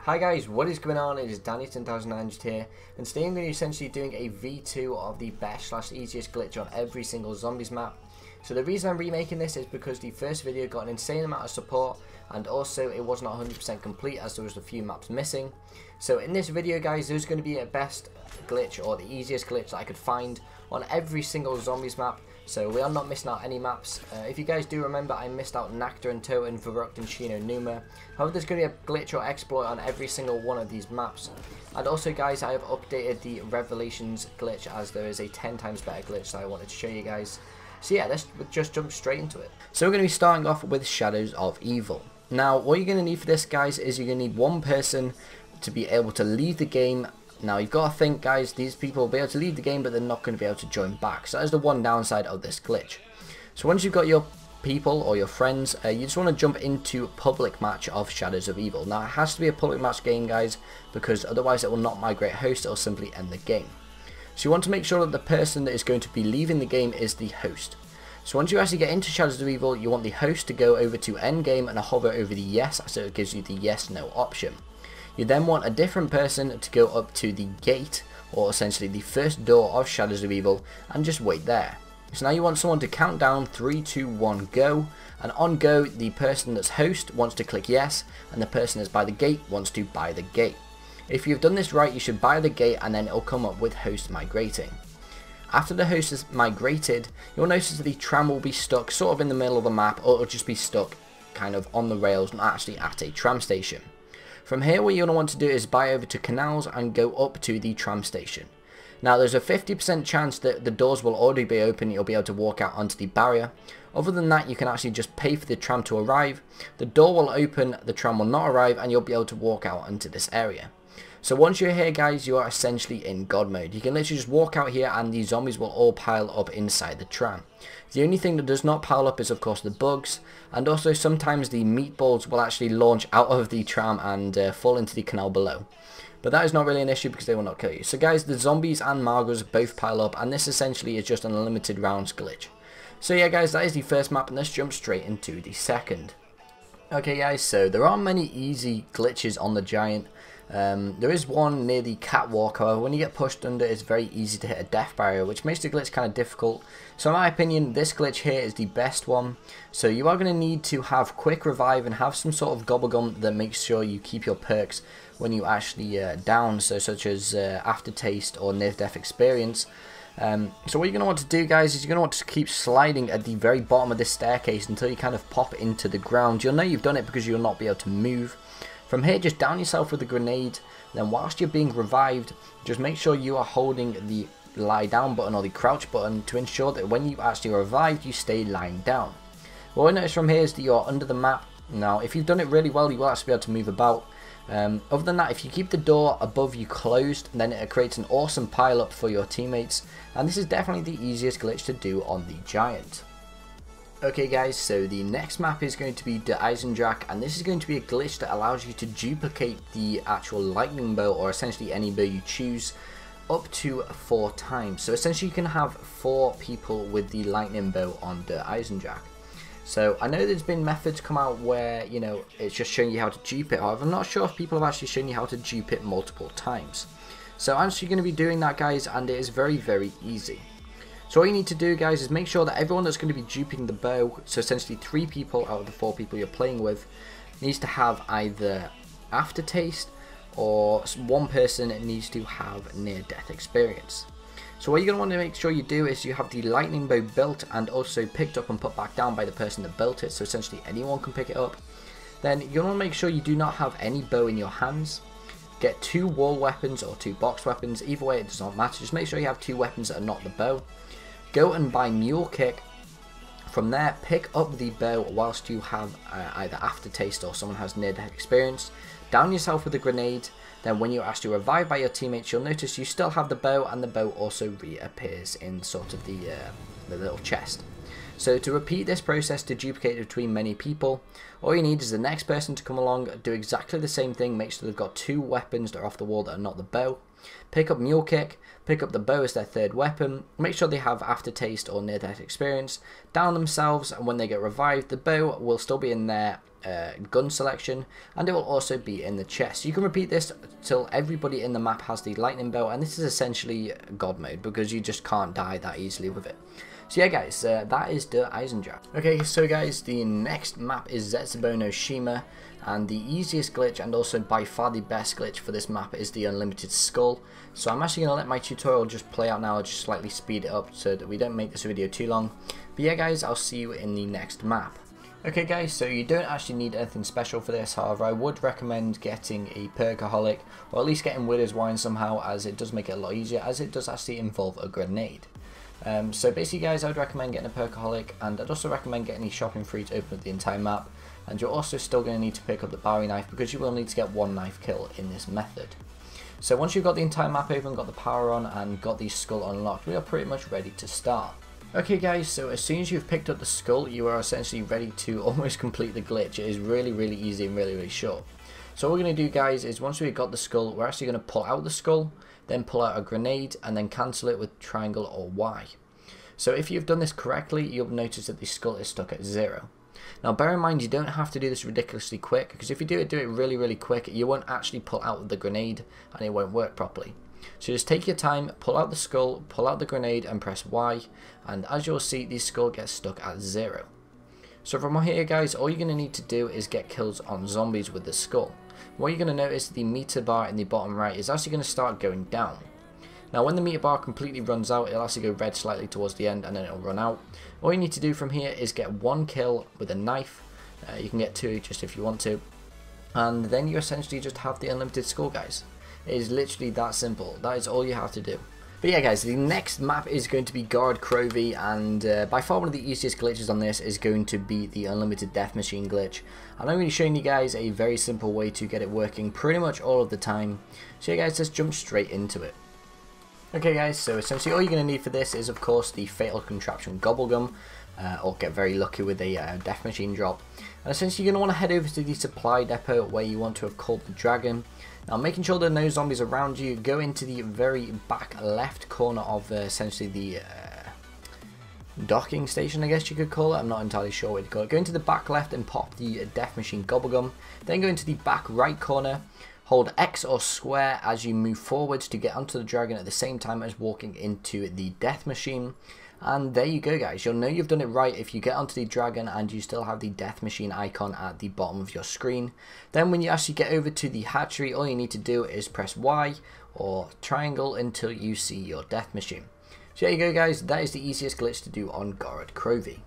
Hi guys, what is going on? It is Danny10900 here, and today I'm going to be essentially doing a V2 of the best / easiest glitch on every single zombies map. So the reason I'm remaking this is because the first video got an insane amount of support, and also it was not 100% complete as there was a few maps missing. So in this video guys, there's going to be a best glitch or the easiest glitch that I could find on every single zombies map. So we are not missing out any maps. If you guys do remember, I missed out Nacht, untoten, Verrückt and Kino, numa. However, there's going to be a glitch or exploit on every single one of these maps. And also guys, I have updated the Revelations glitch as there is a 10 times better glitch that I wanted to show you guys. So yeah, let's just jump straight into it. So we're going to be starting off with Shadows of Evil. Now, what you're going to need for this guys is you're going to need one person to be able to leave the game. Now you've got to think guys, these people will be able to leave the game but they're not going to be able to join back. So that is the one downside of this glitch. So once you've got your people or your friends, you just want to jump into public match of Shadows of Evil. Now it has to be a public match game guys, because otherwise it will not migrate host, it will simply end the game. So you want to make sure that the person that is going to be leaving the game is the host. So once you actually get into Shadows of Evil, you want the host to go over to end game and hover over the yes, so it gives you the yes no option. You then want a different person to go up to the gate, or essentially the first door of Shadows of Evil, and just wait there. So now you want someone to count down 3, 2, 1, go, and on go the person that's host wants to click yes, and the person that's by the gate wants to buy the gate. If you've done this right, you should buy the gate and then it'll come up with host migrating. After the host is migrated, you'll notice that the tram will be stuck sort of in the middle of the map, or it'll just be stuck kind of on the rails, not actually at a tram station. From here, what you're going to want to do is buy over to canals and go up to the tram station. Now there's a 50% chance that the doors will already be open, you'll be able to walk out onto the barrier. Other than that, you can actually just pay for the tram to arrive. The door will open, the tram will not arrive, and you'll be able to walk out into this area. So once you're here guys, you are essentially in God mode. You can literally just walk out here and the zombies will all pile up inside the tram. The only thing that does not pile up is of course the bugs, and also sometimes the meatballs will actually launch out of the tram and fall into the canal below. But that is not really an issue because they will not kill you. So guys, the zombies and Margos both pile up, and this essentially is just an unlimited rounds glitch. So yeah guys, that is the first map, and let's jump straight into the second. Okay guys, so there are many easy glitches on the giant. There is one near the catwalk, however when you get pushed under it's very easy to hit a death barrier, which makes the glitch kind of difficult. So in my opinion, this glitch here is the best one. So you are going to need to have quick revive and have some sort of gobblegum that makes sure you keep your perks when you actually down, so such as aftertaste or near death experience. So what you're going to want to do guys is you're going to want to keep sliding at the very bottom of this staircase until you kind of pop into the ground. You'll know you've done it because you'll not be able to move. From here, just down yourself with a grenade, then whilst you're being revived, just make sure you are holding the lie down button or the crouch button to ensure that when you actually revived, you stay lying down. What I notice from here is that you're under the map. Now, if you've done it really well, you will actually be able to move about. Other than that, if you keep the door above you closed, then it creates an awesome pile up for your teammates, and this is definitely the easiest glitch to do on the giant. Okay guys, so the next map is going to be the eisendrache, and this is going to be a glitch that allows you to duplicate the actual lightning bow, or essentially any bow you choose, up to 4 times. So essentially you can have 4 people with the lightning bow on the eisendrache. So I know there's been methods come out where, you know, it's just showing you how to dupe it. However, I'm not sure if people have actually shown you how to dupe it multiple times. So I'm actually going to be doing that guys, and it is very, very easy. So all you need to do guys is make sure that everyone that's going to be duping the bow, so essentially 3 people out of the 4 people you're playing with, needs to have either aftertaste, or one person needs to have near death experience. So what you're going to want to make sure you do is you have the lightning bow built and also picked up and put back down by the person that built it, so essentially anyone can pick it up. Then you want to make sure you do not have any bow in your hands. Get 2 wall weapons or 2 box weapons, either way it does not matter, just make sure you have 2 weapons that are not the bow. Go and buy mule kick. From there, pick up the bow whilst you have either aftertaste or someone has near death experience. Down yourself with a grenade. Then when you're actually revived by your teammates, you'll notice you still have the bow, and the bow also reappears in sort of the little chest. So to repeat this process to duplicate it between many people, all you need is the next person to come along, do exactly the same thing, make sure they've got 2 weapons that are off the wall that are not the bow. Pick up Mule Kick, pick up the bow as their third weapon, make sure they have aftertaste or near-death experience, down themselves, and when they get revived, the bow will still be in their gun selection, and it will also be in the chest. You can repeat this till everybody in the map has the lightning bow, and this is essentially God mode because you just can't die that easily with it. So yeah guys, that is the eisendrache. Okay, so guys, the next map is Zetsubou no Shima, and the easiest glitch and also by far the best glitch for this map is the unlimited skull. So I'm actually going to let my tutorial just play out now, just slightly speed it up so that we don't make this video too long. But yeah guys, I'll see you in the next map. Okay guys, so you don't actually need anything special for this, however I would recommend getting a perkaholic, or at least getting Widow's Wine somehow, as it does make it a lot easier, as it does actually involve a grenade. So basically guys, I would recommend getting a perkaholic, and I'd also recommend getting a shopping free to open up the entire map, and you're also still going to need to pick up the Bowie knife because you will need to get one knife kill in this method. So once you've got the entire map open, got the power on, and got the skull unlocked, we are pretty much ready to start. Okay guys, so as soon as you've picked up the skull, you are essentially ready to almost complete the glitch. It is really easy and really short. So what we're going to do guys is once we've got the skull, we're actually going to pull out the skull, then pull out a grenade, and then cancel it with triangle or Y. So if you've done this correctly, you'll notice that the skull is stuck at 0. Now bear in mind, you don't have to do this ridiculously quick, because if you do it really quick, you won't actually pull out the grenade and it won't work properly. So just take your time, pull out the skull, pull out the grenade and press Y, and as you'll see, the skull gets stuck at 0. So from here guys, all you're going to need to do is get kills on zombies with the skull. What you're going to notice, the meter bar in the bottom right is actually going to start going down. Now when the meter bar completely runs out, it'll actually go red slightly towards the end and then it'll run out. All you need to do from here is get one kill with a knife. You can get 2 just if you want to, and then you essentially just have the unlimited skull guys. It is literally that simple. That is all you have to do. But yeah guys, the next map is going to be Gorod Krovi, and by far one of the easiest glitches on this is going to be the unlimited death machine glitch. And I'm going to be showing you guys a very simple way to get it working pretty much all of the time. So yeah guys, let's jump straight into it. Okay guys, so essentially all you're going to need for this is of course the fatal contraption Gobblegum, or get very lucky with a death machine drop. And essentially you're going to want to head over to the supply depot where you want to have called the dragon. Now making sure there are no zombies around you, go into the very back left corner of essentially the docking station, I guess you could call it. I'm not entirely sure what to call it. Go into the back left and pop the death machine Gobblegum. Then go into the back right corner. Hold X or square as you move forwards to get onto the dragon at the same time as walking into the death machine. And there you go guys, you'll know you've done it right if you get onto the dragon and you still have the death machine icon at the bottom of your screen. Then when you actually get over to the hatchery, all you need to do is press Y or triangle until you see your death machine. So there you go guys, that is the easiest glitch to do on Gorod Krovi.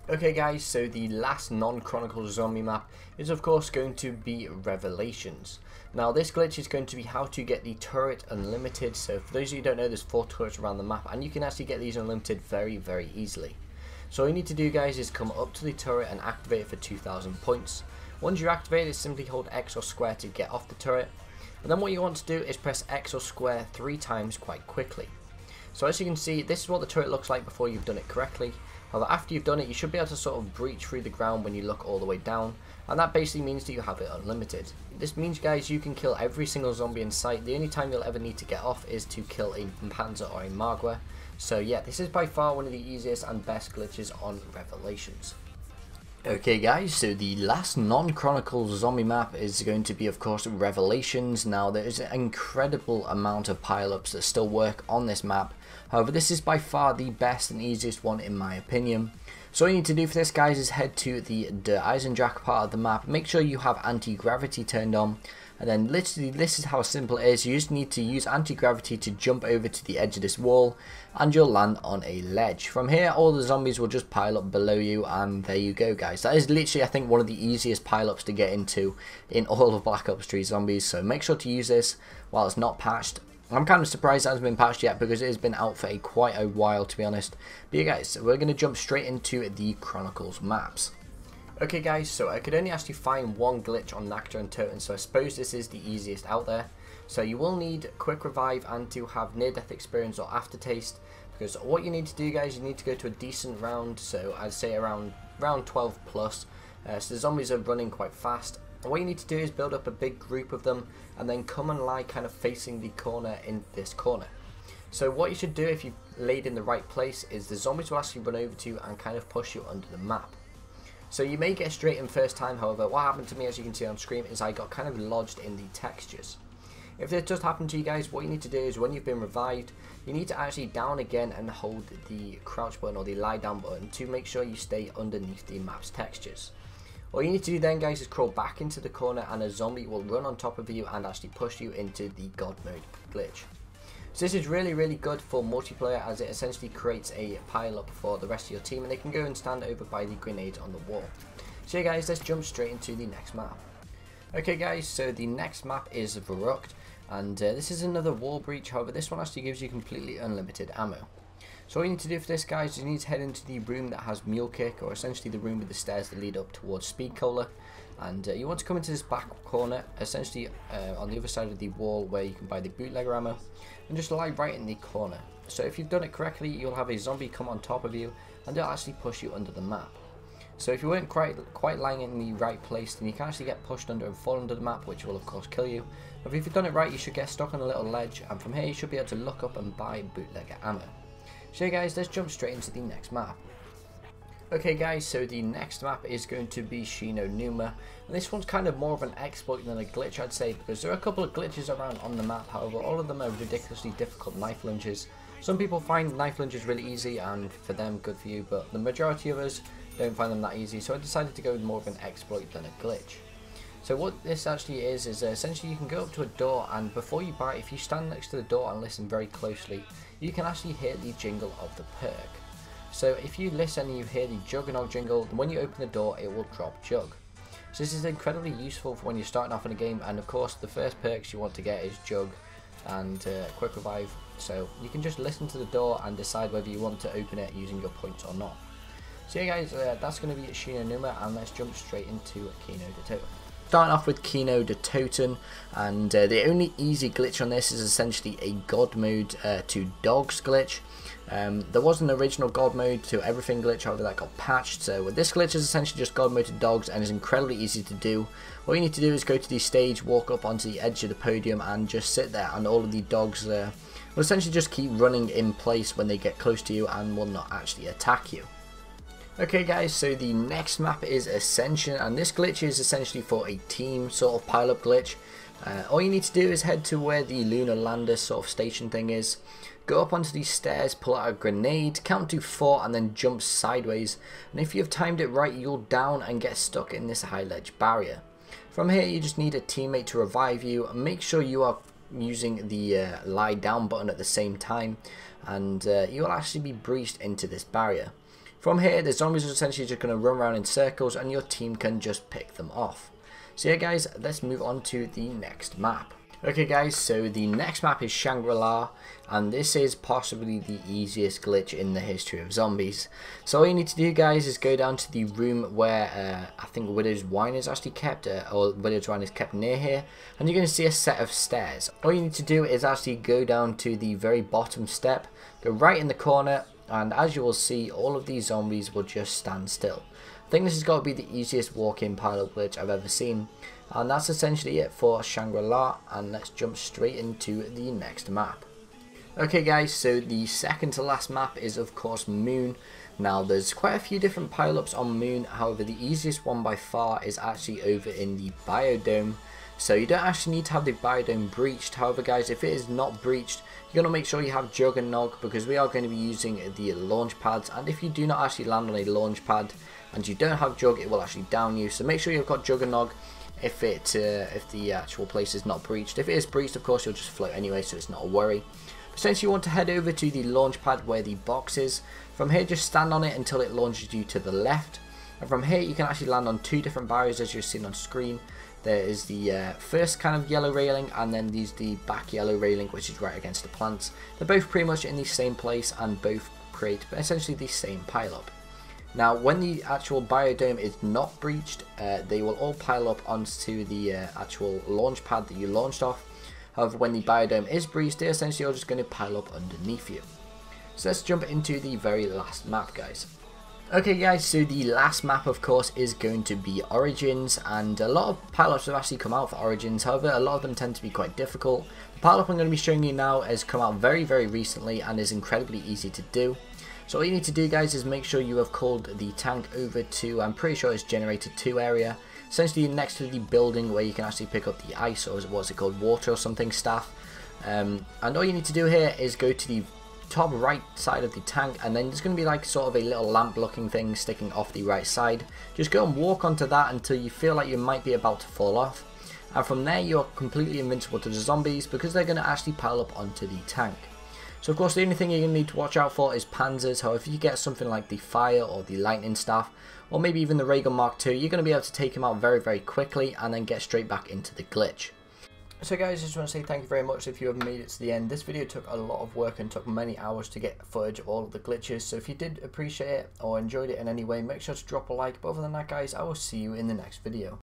Okay guys, so the last non-chronicle zombie map is of course going to be Revelations. Now this glitch is going to be how to get the turret unlimited. So for those of you who don't know, there's 4 turrets around the map and you can actually get these unlimited very easily. So all you need to do guys is come up to the turret and activate it for 2000 points. Once you activate it, simply hold X or square to get off the turret. And then what you want to do is press X or square 3 times quite quickly. So as you can see, this is what the turret looks like before you've done it correctly. However, after you've done it, you should be able to sort of breach through the ground when you look all the way down, and that basically means that you have it unlimited. This means guys, you can kill every single zombie in sight. The only time you'll ever need to get off is to kill a Panzer or a Magua. So yeah, this is by far one of the easiest and best glitches on Revelations. Okay guys, so the last non-chronicle zombie map is going to be of course Revelations. Now there is an incredible amount of pileups that still work on this map. However, this is by far the best and easiest one in my opinion. So all you need to do for this guys is head to the eisendrache part of the map. Make sure you have anti-gravity turned on. And then literally this is how simple it is. You just need to use anti-gravity to jump over to the edge of this wall and you'll land on a ledge. From here all the zombies will just pile up below you, and there you go guys. That is literally I think one of the easiest pile-ups to get into in all of Black Ops 3 Zombies. So make sure to use this while it's not patched. I'm kind of surprised it hasn't been patched yet because it has been out for quite a while to be honest. But yeah guys, we're going to jump straight into the Chronicles maps. Okay guys, so I could only actually find one glitch on Nacht and Toten, so I suppose this is the easiest out there. So you will need quick revive and to have near death experience or aftertaste, because what you need to do guys, you need to go to a decent round, so I'd say around round 12 plus. So the zombies are running quite fast, And what you need to do is build up a big group of them and then come and lie kind of facing the corner in this corner. So what you should do if you've laid in the right place is the zombies will actually run over to you and kind of push you under the map. So you may get straight in first time, however, what happened to me, as you can see on screen, is I got kind of lodged in the textures. If this does happen to you guys, what you need to do is when you've been revived, you need to actually down again and hold the crouch button or the lie down button to make sure you stay underneath the map's textures. All you need to do then, guys, is crawl back into the corner and a zombie will run on top of you and actually push you into the God mode glitch. So this is really good for multiplayer, as it essentially creates a pile up for the rest of your team and they can go and stand over by the grenades on the wall. So yeah guys, let's jump straight into the next map. Okay guys, so the next map is Verrückt, and this is another wall breach. However, this one actually gives you completely unlimited ammo. So all you need to do for this, guys, is you need to head into the room that has mule kick, or essentially the room with the stairs that lead up towards speed cola. And you want to come into this back corner, essentially on the other side of the wall where you can buy the bootlegger ammo, and just lie right in the corner. So if you've done it correctly, you'll have a zombie come on top of you and they'll actually push you under the map. So if you weren't quite lying in the right place, then you can actually get pushed under and fall under the map, which will of course kill you. But if you've done it right, you should get stuck on a little ledge, and from here you should be able to look up and buy bootlegger ammo. So yeah guys, let's jump straight into the next map. Okay guys, so the next map is going to be numa, and this one's kind of more of an exploit than a glitch, I'd say, because there are a couple of glitches around on the map. However, all of them are ridiculously difficult knife lunges. Some people find knife lunges really easy, and for them, good for you, but the majority of us don't find them that easy, so I decided to go with more of an exploit than a glitch. So what this actually is essentially you can go up to a door, and before you buy it, if you stand next to the door and listen very closely, you can actually hear the jingle of the perk. So if you listen and you hear the juggernaut jingle, when you open the door it will drop jug. So this is incredibly useful for when you're starting off in a game, and of course the first perks you want to get is jug and quick revive. So you can just listen to the door and decide whether you want to open it using your points or not. So yeah guys, that's going to be numa, and let's jump straight into Kino toten. Starting off with Kino toten, and the only easy glitch on this is essentially a God mode to dogs glitch. There was an original God mode to everything glitch, however that got patched, so this glitch is essentially just God mode to dogs and is incredibly easy to do. All you need to do is go to the stage, walk up onto the edge of the podium and just sit there, and all of the dogs will essentially just keep running in place when they get close to you and will not actually attack you. Okay guys, so the next map is Ascension, and this glitch is essentially for a team sort of pile up glitch. All you need to do is head to where the lunar lander sort of station thing is, go up onto these stairs, pull out a grenade, count to 4 and then jump sideways, and if you've timed it right you'll down and get stuck in this high ledge barrier. From here you just need a teammate to revive you, and make sure you are using the lie down button at the same time, and you will actually be breached into this barrier. From here, the zombies are essentially just going to run around in circles and your team can just pick them off. So yeah guys, let's move on to the next map. Okay guys, so the next map is Shangri-la, and this is possibly the easiest glitch in the history of zombies. So all you need to do guys is go down to the room where I think Widow's wine is actually kept, or Widow's wine is kept near here, and you're going to see a set of stairs. All you need to do is actually go down to the very bottom step, go right in the corner, and as you will see, all of these zombies will just stand still. I think this has got to be the easiest walk-in pile-up glitch I've ever seen. And that's essentially it for Shangri-la, and let's jump straight into the next map. Okay guys, so the second to last map is of course Moon. Now there's quite a few different pile-ups on Moon, however the easiest one by far is actually over in the biodome. So you don't actually need to have the biodome breached. However guys, if it is not breached, you're going to make sure you have Jug and Nog, because we are going to be using the launch pads, and if you do not actually land on a launch pad and you don't have Jug, it will actually down you. So make sure you've got Jug and Nog if the actual place is not breached. If it is breached, of course you'll just float anyway, so it's not a worry. Essentially you want to head over to the launch pad where the box is. From here just stand on it until it launches you to the left, and from here you can actually land on 2 different barriers as you're seeing on screen. There is the first kind of yellow railing, and then there's the back yellow railing which is right against the plants. They're both pretty much in the same place and both create essentially the same pile up. Now when the actual biodome is not breached, they will all pile up onto the actual launch pad that you launched off. However, when the biodome is breached, they're essentially all just going to pile up underneath you. So let's jump into the very last map guys. Okay guys, so the last map of course is going to be Origins, and a lot of pileups have actually come out for Origins. However, a lot of them tend to be quite difficult. The pileup I'm going to be showing you now has come out very recently and is incredibly easy to do. So all you need to do guys is make sure you have called the tank over to, I'm pretty sure it's generated 2 area, essentially next to the building where you can actually pick up the ice, or what's it called, water or something staff. And all you need to do here is go to the top right side of the tank, and then there's going to be like sort of a little lamp looking thing sticking off the right side. Just go and walk onto that until you feel like you might be about to fall off, and from there you're completely invincible to the zombies because they're going to actually pile up onto the tank. So of course the only thing you're going to need to watch out for is panzers. However, if you get something like the fire or the lightning staff, or maybe even the ray gun Mark II, you're going to be able to take him out very quickly and then get straight back into the glitch. So guys, I just want to say thank you very much if you have made it to the end. This video took a lot of work and took many hours to get footage of all of the glitches. So if you did appreciate it or enjoyed it in any way, make sure to drop a like. But other than that guys, I will see you in the next video.